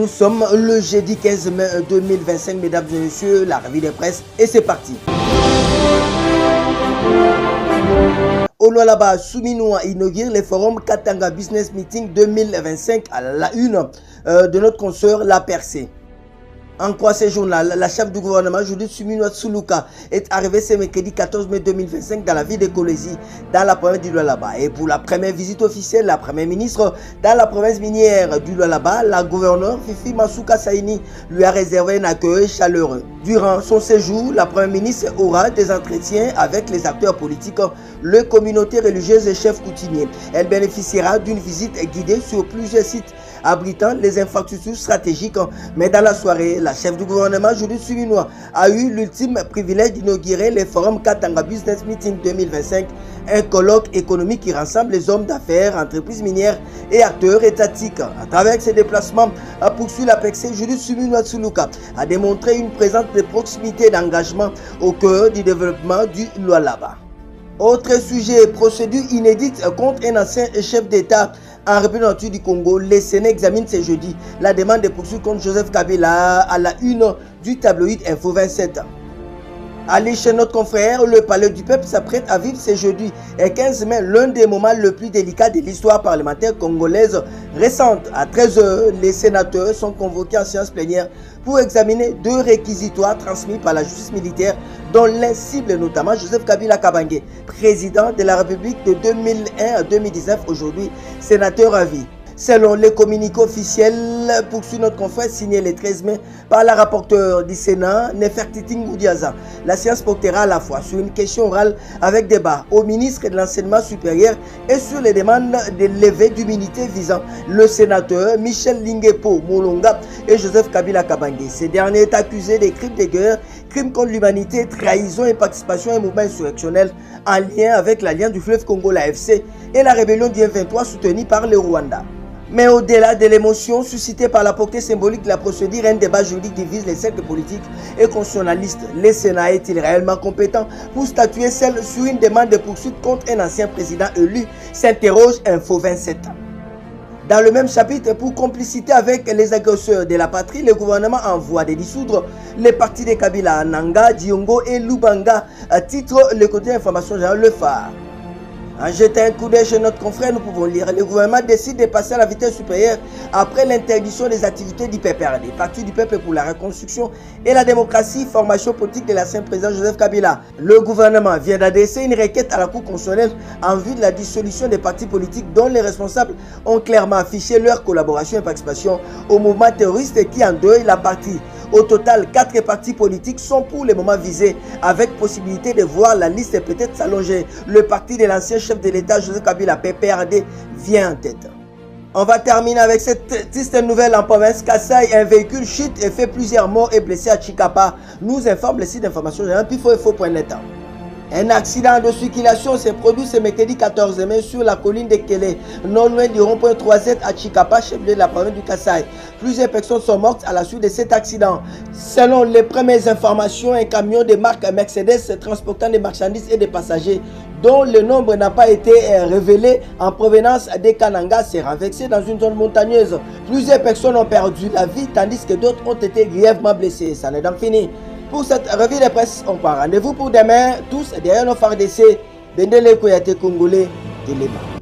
Nous sommes le jeudi 15 mai 2025, mesdames et messieurs, la revue de presse et c'est parti. Au Lualaba, Souminoua inaugure le forum Katanga Business Meeting 2025 à la une de notre consoeur La Percée. En quoi ce journal, la chef du gouvernement Judith Suminwa Tsuluka est arrivée ce mercredi 14 mai 2025 dans la ville de Kolwezi, dans la province du Lualaba. Et pour la première visite officielle, la première ministre dans la province minière du Lualaba, la gouverneure Fifi Masuka Saini lui a réservé un accueil chaleureux. Durant son séjour, la première ministre aura des entretiens avec les acteurs politiques, les communautés religieuses et chefs coutumiers. Elle bénéficiera d'une visite guidée sur plusieurs sites abritant les infrastructures stratégiques. Mais dans la soirée, la chef du gouvernement, Judith Suminwa, a eu l'ultime privilège d'inaugurer le forum Katanga Business Meeting 2025, un colloque économique qui rassemble les hommes d'affaires, entreprises minières et acteurs étatiques. À travers ses déplacements, a poursuivi la PEXE, Judith Suminwa Tsuluka a démontré une présence de proximité et d'engagement au cœur du développement du Lualaba. Autre sujet, procédure inédite contre un ancien chef d'État en République du Congo. Le Sénat examine ce jeudi la demande de poursuite contre Joseph Kabila à la une du tabloïd Info 27. Allez chez notre confrère, le Palais du Peuple s'apprête à vivre ce jeudi et 15 mai l'un des moments les plus délicats de l'histoire parlementaire congolaise récente. À 13h, les sénateurs sont convoqués en séance plénière pour examiner deux réquisitoires transmis par la justice militaire dont l'un cible notamment Joseph Kabila Kabange, président de la République de 2001 à 2019, aujourd'hui sénateur à vie. Selon les communiqués officiels, poursuit notre confrère signé le 13 mai par la rapporteure du Sénat, Nefertiti Ngoudiaza. La séance portera à la fois sur une question orale avec débat au ministre de l'Enseignement supérieur et sur les demandes de levée d'immunité visant le sénateur Michel Lingepo Molonga et Joseph Kabila Kabange. Ce dernier est accusé des crimes de guerre, crimes contre l'humanité, trahison et participation à un mouvement insurrectionnel en lien avec l'Alliance du fleuve Congo, l'AFC, et la rébellion du M23 soutenue par le Rwanda. Mais au-delà de l'émotion suscitée par la portée symbolique de la procédure, un débat juridique divise les cercles politiques et constitutionnalistes. Le Sénat est-il réellement compétent pour statuer seul sur une demande de poursuite contre un ancien président élu, s'interroge Info 27. Dans le même chapitre, pour complicité avec les agresseurs de la patrie, le gouvernement envoie de dissoudre les partis de Kabila, Nanga, Diongo et Lubanga, à titre le côté information générale Le Phare. En jetant un coup d'œil chez notre confrère, nous pouvons lire: le gouvernement décide de passer à la vitesse supérieure après l'interdiction des activités du PPRD, Parti du Peuple pour la Reconstruction et la Démocratie, formation politique de l'ancien président Joseph Kabila. Le gouvernement vient d'adresser une requête à la Cour constitutionnelle en vue de la dissolution des partis politiques dont les responsables ont clairement affiché leur collaboration et participation au mouvement terroriste qui endeuille la partie. Au total, 4 partis politiques sont pour le moment visés, avec possibilité de voir la liste peut-être s'allonger. Le parti de l'ancien chef de l'État, Joseph Kabila, PPRD, vient en tête. On va terminer avec cette triste nouvelle en province Kasaï. Un véhicule chute et fait plusieurs morts et blessés à Chikapa, nous informe le site d'information générale pifo.net. Un accident de circulation s'est produit ce mercredi 14 mai sur la colline de Kélé, non loin du rond-point 3Z à Chikapa, chef-lieu de la province du Kasaï. Plusieurs personnes sont mortes à la suite de cet accident. Selon les premières informations, un camion de marque Mercedes transportant des marchandises et des passagers, dont le nombre n'a pas été révélé en provenance des Kananga, s'est renversé dans une zone montagneuse. Plusieurs personnes ont perdu la vie, tandis que d'autres ont été grièvement blessées. Ça n'est donc fini. Pour cette revue de presse, on part. Rendez-vous pour demain, tous derrière nos phares d'essai. Bendele Koyate Congolais, Téléma.